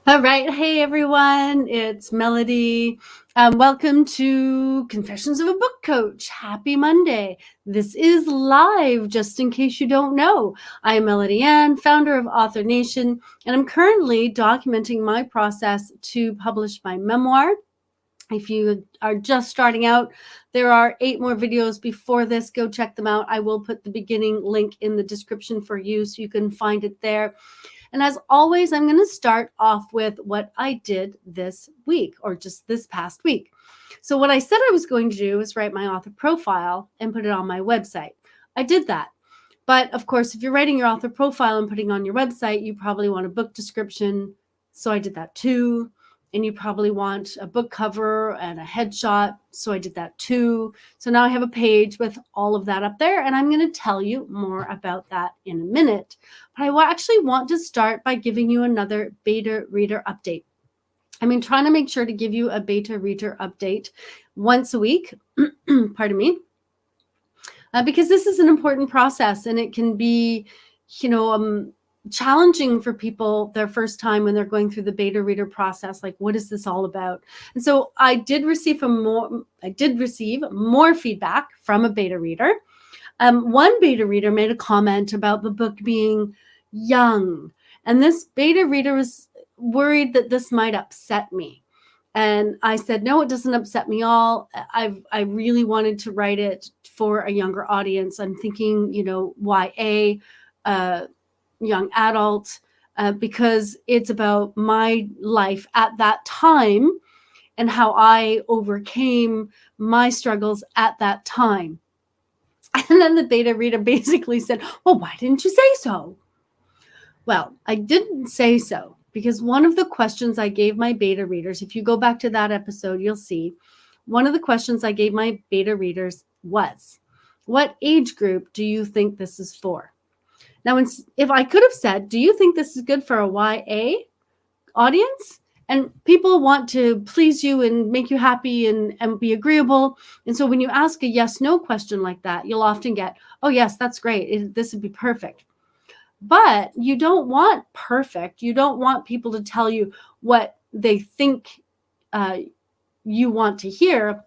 All right. Hey, everyone. It's Melody. Welcome to Confessions of a Book Coach. Happy Monday. This is live, just in case you don't know. I'm Melody Ann, founder of Author Nation, and I'm currently documenting my process to publish my memoir. If you are just starting out, there are 8 more videos before this. Go check them out. I will put the beginning link in the description for you so you can find it there. And as always, I'm going to start off with what I did this week or just this past week. So what I said I was going to do is write my author profile and put it on my website. I did that. But of course, if you're writing your author profile and putting on your website, you probably want a book description. So I did that too. And you probably want a book cover and a headshot. So I did that too. So now I have a page with all of that up there, and I'm going to tell you more about that in a minute. But I actually want to start by giving you another beta reader update. I'm trying to make sure to give you a beta reader update once a week. Pardon me. Because this is an important process, and it can be, challenging for people their first time when they're going through the beta reader process. Like, what is this all about? And so I did receive more feedback from a beta reader. One beta reader made a comment about the book being young, and this beta reader was worried that this might upset me. And I said, no, it doesn't upset me all. I really wanted to write it for a younger audience. I'm thinking, YA, young adult, because it's about my life at that time and how I overcame my struggles at that time. And then the beta reader basically said, well, why didn't you say so? Well, I didn't say so because one of the questions I gave my beta readers, if you go back to that episode, you'll see one of the questions I gave my beta readers was, what age group do you think this is for? Now, if I could have said, do you think this is good for a YA audience? And people want to please you and make you happy and be agreeable. And so when you ask a yes-no question like that, you'll often get, oh, yes, that's great. This would be perfect. But you don't want perfect. You don't want people to tell you what they think you want to hear.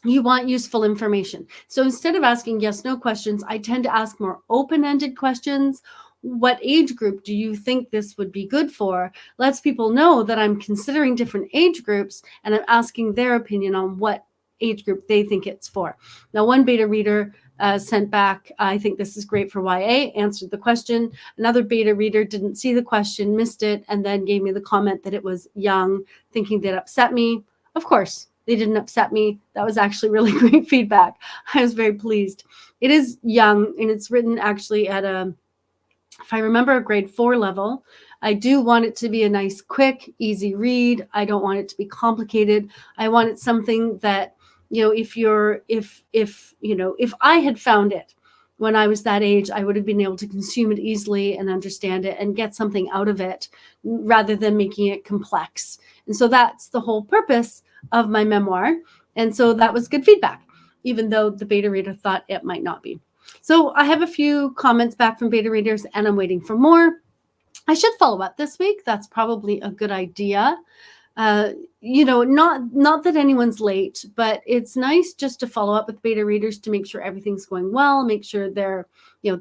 You want useful information. So instead of asking yes-no questions, I tend to ask more open-ended questions. What age group do you think this would be good for? Lets people know that I'm considering different age groups and I'm asking their opinion on what age group they think it's for. Now, one beta reader sent back, I think this is great for YA, answered the question. Another beta reader didn't see the question, missed it, and then gave me the comment that it was young, thinking that upset me. Of course, they didn't upset me. That was actually really great feedback. I was very pleased. It is young, and it's written actually at if I remember, a grade 4 level. I do want it to be a nice, quick, easy read. I don't want it to be complicated. I want it something that, if I had found it when I was that age, I would have been able to consume it easily and understand it and get something out of it rather than making it complex. And so that's the whole purpose of my memoir. And so that was good feedback, even though the beta reader thought it might not be. So I have a few comments back from beta readers and I'm waiting for more. I should follow up this week. That's probably a good idea. Not that anyone's late, but it's nice just to follow up with beta readers to make sure everything's going well, make sure they're,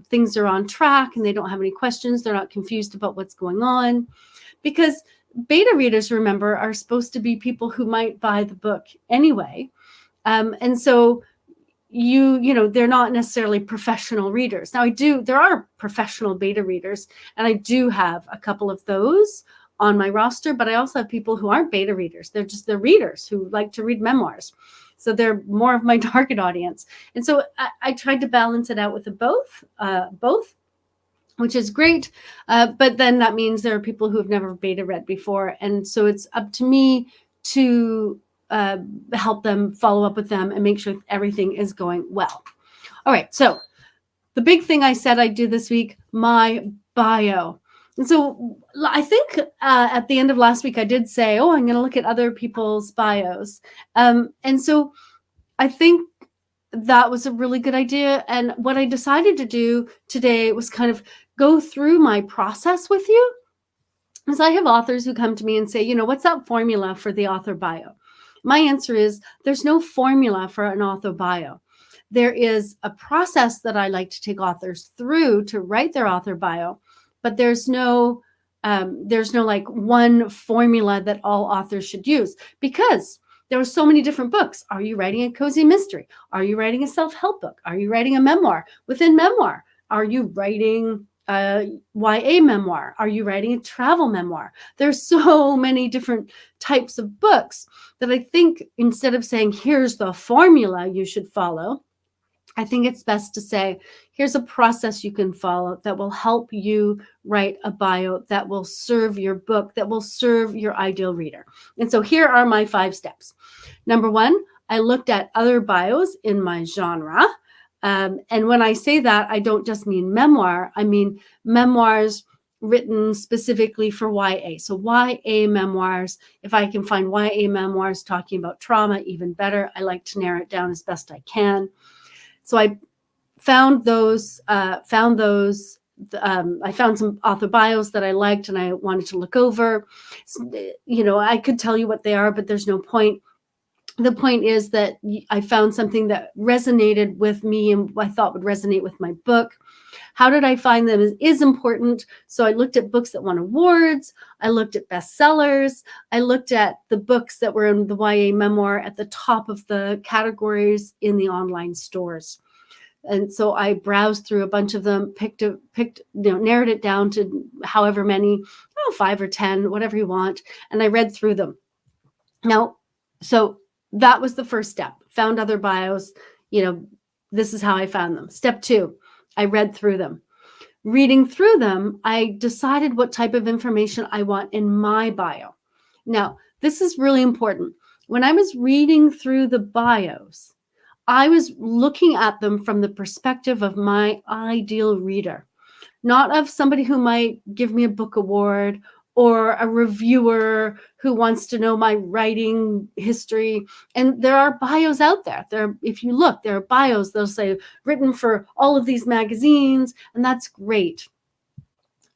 things are on track and they don't have any questions. They're not confused about what's going on, because beta readers, remember, are supposed to be people who might buy the book anyway. And so they're not necessarily professional readers. Now there are professional beta readers, and I do have a couple of those on my roster, but I also have people who aren't beta readers. They're readers who like to read memoirs. So they're more of my target audience. And so I tried to balance it out with both, which is great. But then that means there are people who have never beta read before. And so it's up to me to help them, follow up with them, and make sure everything is going well. All right. So the big thing I said I'd do this week, my bio. And so I think at the end of last week, I did say, I'm going to look at other people's bios. And so I think that was a really good idea. And what I decided to do today was kind of go through my process with you. I have authors who come to me and say, what's that formula for the author bio? My answer is there's no formula for an author bio. There is a process that I like to take authors through to write their author bio, but there's no like one formula that all authors should use, because there are so many different books. Are you writing a cozy mystery? Are you writing a self-help book? Are you writing a memoir? Within memoir, are you writing a YA memoir? Are you writing a travel memoir? There's so many different types of books that I think instead of saying, here's the formula you should follow, I think it's best to say, here's a process you can follow that will help you write a bio that will serve your book, that will serve your ideal reader. And so here are my 5 steps. Number 1, I looked at other bios in my genre. And when I say that, I don't just mean memoir. I mean memoirs written specifically for YA. So YA memoirs, if I can find YA memoirs talking about trauma, even better. I like to narrow it down as best I can. So I found those, I found some author bios that I liked and I wanted to look over. I could tell you what they are, but there's no point. The point is that I found something that resonated with me and I thought would resonate with my book. How did I find them is important. So I looked at books that won awards. I looked at bestsellers. I looked at the books that were in the YA memoir at the top of the categories in the online stores. And so I browsed through a bunch of them, narrowed it down to however many, 5 or 10, whatever you want. And I read through them. Now, so that was the first step. Found other bios. This is how I found them. Step 2, I read through them. Reading through them, I decided what type of information I want in my bio. Now, this is really important. When I was reading through the bios, I was looking at them from the perspective of my ideal reader, not of somebody who might give me a book award or a reviewer who wants to know my writing history. And there are bios out there. If you look, there are bios, they'll say written for all of these magazines, and that's great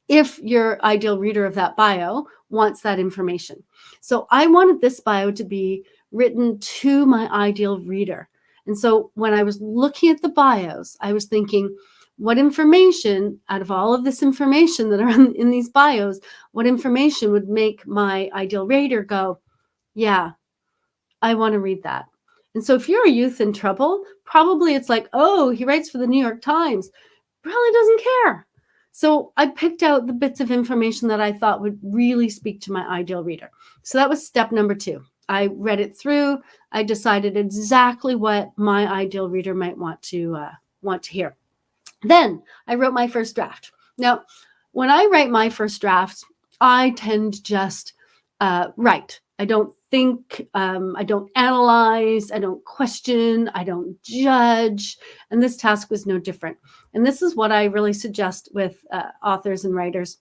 if your ideal reader of that bio wants that information. So I wanted this bio to be written to my ideal reader. And so when I was looking at the bios, I was thinking, what information out of all of this information that are in these bios, what information would make my ideal reader go, yeah, I want to read that. And so if you're a youth in trouble, probably it's like, oh, he writes for the New York Times, probably doesn't care. So I picked out the bits of information that I thought would really speak to my ideal reader. So that was step number 2. I read it through. I decided exactly what my ideal reader might want to hear. Then I wrote my first draft. Now, when I write my first drafts, I tend to just write. I don't think, I don't analyze, I don't question, I don't judge. And this task was no different. And this is what I really suggest with authors and writers.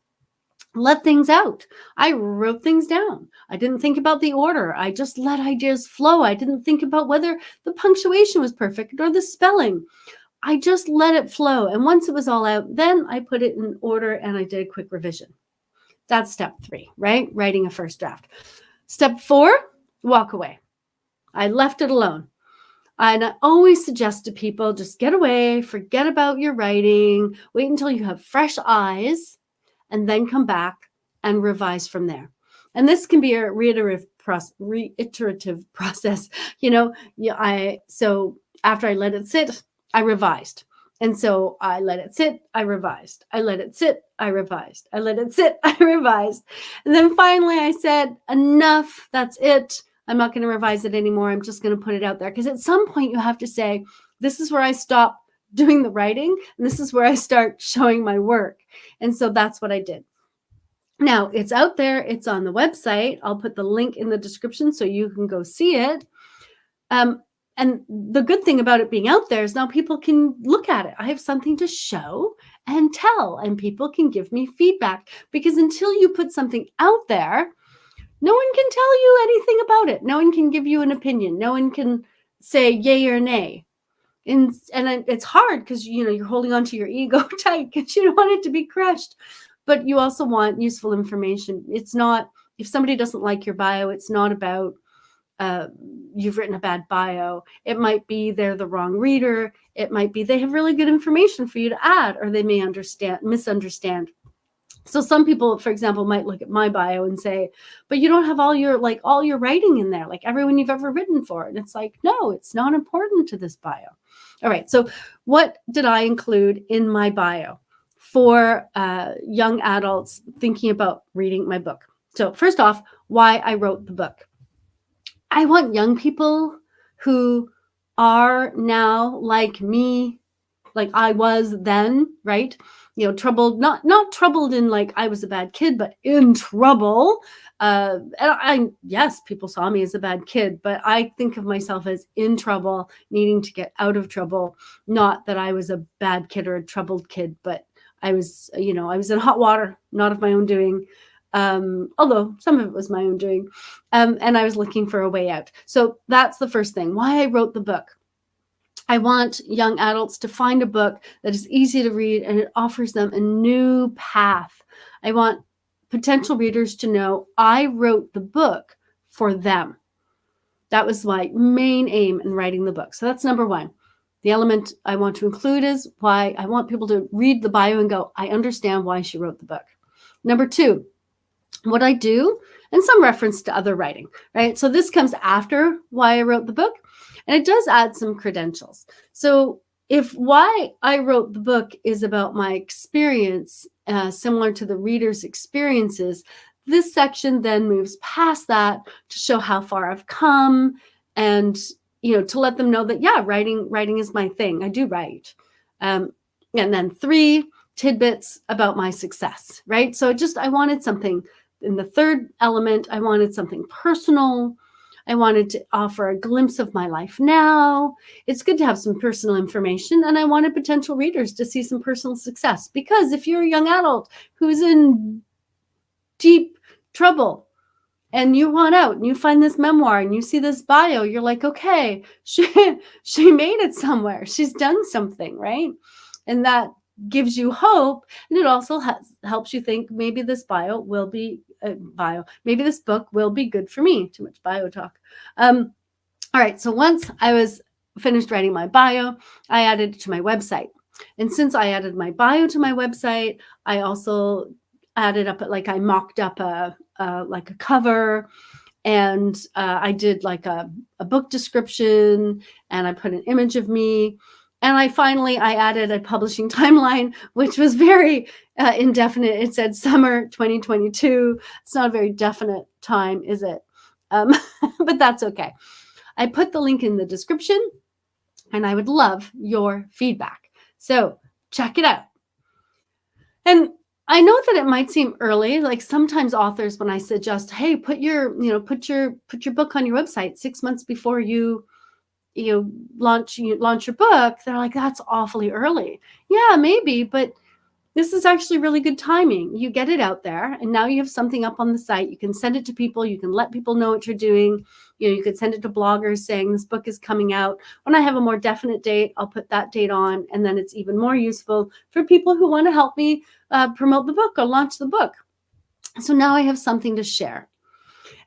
Let things out. I wrote things down. I didn't think about the order. I just let ideas flow. I didn't think about whether the punctuation was perfect or the spelling. I just let it flow. And once it was all out, then I put it in order and I did a quick revision. That's step 3, right? Writing a first draft. Step 4, walk away. I left it alone. And I always suggest to people, just get away, forget about your writing, wait until you have fresh eyes, and then come back and revise from there. And this can be a reiterative process. So after I let it sit, I revised. And so I let it sit, I revised. I let it sit, I revised. I let it sit, I revised. And then finally I said, enough, that's it. I'm not going to revise it anymore. I'm just going to put it out there. Because at some point you have to say, this is where I stop doing the writing, and this is where I start showing my work. And so that's what I did. Now it's out there. It's on the website. I'll put the link in the description so you can go see it. And the good thing about it being out there is now people can look at it. I have something to show and tell, and people can give me feedback, because until you put something out there, no one can tell you anything about it. No one can give you an opinion. No one can say yay or nay. And it's hard because, you're holding on to your ego tight because you don't want it to be crushed. but you also want useful information. It's not, if somebody doesn't like your bio, it's not about you've written a bad bio. It might be they're the wrong reader. It might be they have really good information for you to add, or they may misunderstand. So some people, for example, might look at my bio and say, but you don't have all your writing in there, like everyone you've ever written for. And it's like, no, it's not important to this bio. All right. So what did I include in my bio for young adults thinking about reading my book? So first off, why I wrote the book. I want young people who are now like me, like I was then, right? You know, troubled, not troubled in like I was a bad kid, but in trouble. Yes, people saw me as a bad kid, but I think of myself as in trouble, needing to get out of trouble. Not that I was a bad kid or a troubled kid, but I was in hot water, not of my own doing. Although some of it was my own doing. And I was looking for a way out. So that's the first thing, why I wrote the book. I want young adults to find a book that is easy to read and it offers them a new path. I want potential readers to know I wrote the book for them. That was my main aim in writing the book. So that's number one. The element I want to include is why I want people to read the bio and go, I understand why she wrote the book. Number two, what I do, and some reference to other writing, right? So this comes after why I wrote the book, and it does add some credentials. So if why I wrote the book is about my experience, similar to the reader's experiences, this section then moves past that to show how far I've come and, to let them know that, yeah, writing is my thing. I do write. And then 3 tidbits about my success, right? So I wanted something. In the third element, I wanted something personal. I wanted to offer a glimpse of my life now. It's good to have some personal information, and I wanted potential readers to see some personal success, because if you're a young adult who's in deep trouble and you want out and you find this memoir and you see this bio, you're like, okay, she made it somewhere. She's done something, right? And that gives you hope, and it also helps you think maybe this maybe this book will be good for me. Too much bio talk. All right, so once I was finished writing my bio, I added it to my website. And since I added my bio to my website, I also added up, I mocked up a cover, and I did like a book description, and I put an image of me. And I added a publishing timeline, which was very indefinite. It said summer 2022. It's not a very definite time, is it? But that's okay. I put the link in the description, and I would love your feedback. So check it out. And I know that it might seem early. Like sometimes authors, when I suggest, hey, put your book on your website 6 months before you launch your book, they're like, that's awfully early. Yeah, maybe, but this is actually really good timing. You get it out there, and now you have something up on the site. You can send it to people. You can let people know what you're doing. You could send it to bloggers saying this book is coming out. When I have a more definite date, I'll put that date on, and then it's even more useful for people who want to help me promote the book or launch the book. So now I have something to share.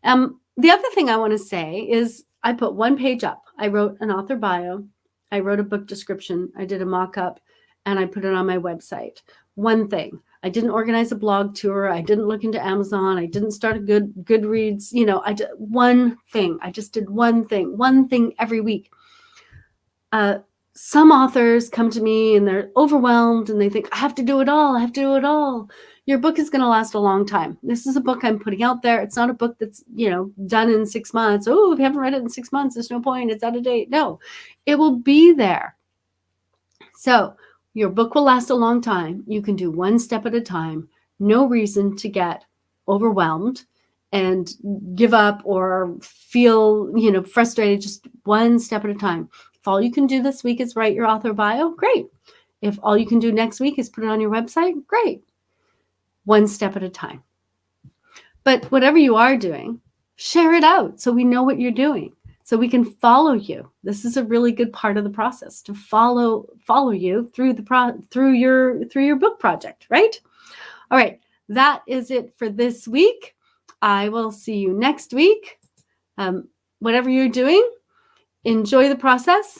The other thing I want to say is I put one page up. I wrote an author bio. I wrote a book description. I did a mock-up, and I put it on my website. One thing. I didn't organize a blog tour. I didn't look into Amazon. I didn't start a Goodreads. I did one thing. I just did one thing every week. Some authors come to me and they're overwhelmed and they think, I have to do it all. Your book is going to last a long time. This is a book I'm putting out there. It's not a book that's, done in 6 months. Oh, if you haven't read it in 6 months, there's no point. It's out of date. No, it will be there. So your book will last a long time. You can do one step at a time. No reason to get overwhelmed and give up or feel, frustrated. Just one step at a time. If all you can do this week is write your author bio, great. If all you can do next week is put it on your website, great. One step at a time. But whatever you are doing, share it out so we know what you're doing, so we can follow you. This is a really good part of the process, to follow you through your book project, right? All right. that is it for this week. I will see you next week. Whatever you're doing, enjoy the process.